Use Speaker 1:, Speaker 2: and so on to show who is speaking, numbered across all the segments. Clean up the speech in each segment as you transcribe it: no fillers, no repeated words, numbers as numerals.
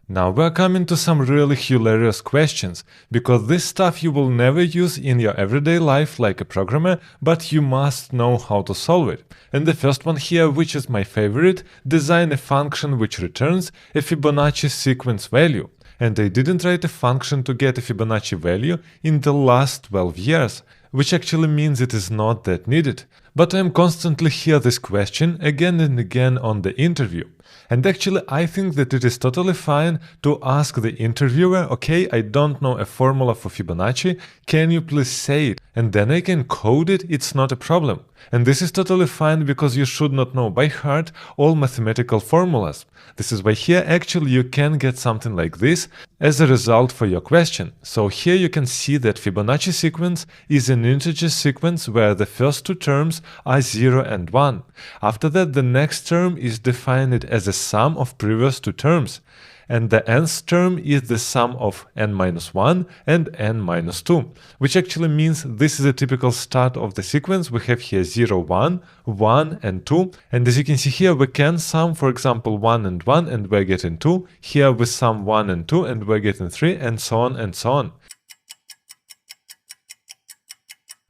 Speaker 1: Now we're coming to some really hilarious questions, because this stuff you will never use in your everyday life like a programmer, but you must know how to solve it. And the first one here, which is my favorite, design a function which returns a Fibonacci sequence value. And I didn't write a function to get a Fibonacci value in the last 12 years, which actually means it is not that needed. But I am constantly hear this question again and again on the interview. And actually I think that it is totally fine to ask the interviewer, okay, I don't know a formula for Fibonacci, can you please say it? And then I can code it, it's not a problem. And this is totally fine because you should not know by heart all mathematical formulas. This is why here actually you can get something like this as a result for your question. So here you can see that Fibonacci sequence is an integer sequence where the first two terms are 0 and 1. After that, the next term is defined as a sum of previous two terms. And the nth term is the sum of n-1 and n-2, which actually means this is a typical start of the sequence. We have here 0, 1, 1 and 2, and as you can see here we can sum, for example, 1 and 1 and we're getting 2, here we sum 1 and 2 and we're getting 3, and so on and so on.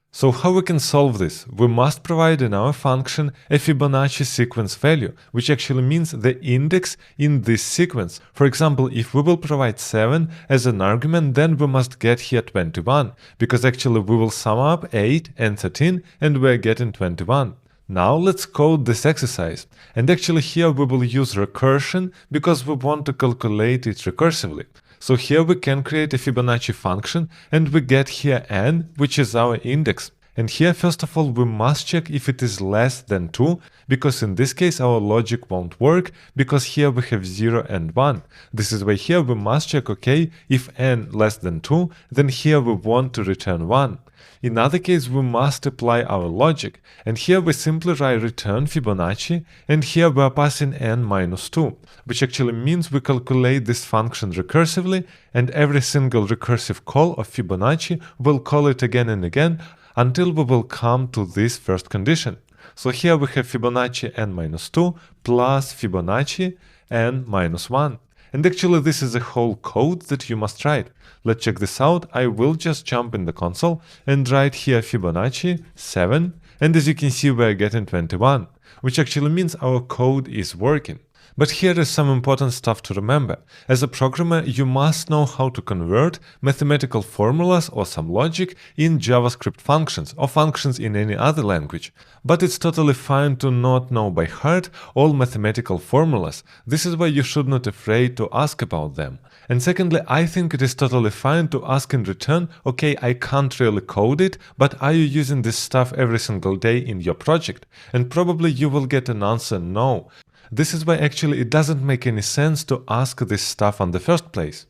Speaker 1: So how we can solve this? We must provide in our function a Fibonacci sequence value, which actually means the index in this sequence. For example, if we will provide 7 as an argument, then we must get here 21, because actually we will sum up 8 and 13 and we're getting 21. Now let's code this exercise. And actually here we will use recursion because we want to calculate it recursively. So here we can create a Fibonacci function and we get here n, which is our index. And here first of all we must check if it is less than 2, because in this case our logic won't work, because here we have 0 and 1. This is why here we must check, okay, if n less than 2, then here we want to return 1. In other case we must apply our logic, and here we simply write return Fibonacci, and here we are passing n-2, which actually means we calculate this function recursively, and every single recursive call of Fibonacci will call it again and again until we will come to this first condition. So here we have Fibonacci n-2 plus Fibonacci n-1. And actually this is a whole code that you must write. Let's check this out. I will just jump in the console and write here Fibonacci 7, and as you can see we are getting 21, which actually means our code is working. But here is some important stuff to remember. As a programmer, you must know how to convert mathematical formulas or some logic in JavaScript functions or functions in any other language. But it's totally fine to not know by heart all mathematical formulas. This is why you should not be afraid to ask about them. And secondly, I think it is totally fine to ask in return, okay, I can't really code it, but are you using this stuff every single day in your project? And probably you will get an answer no. This is why actually it doesn't make any sense to ask this stuff in the first place.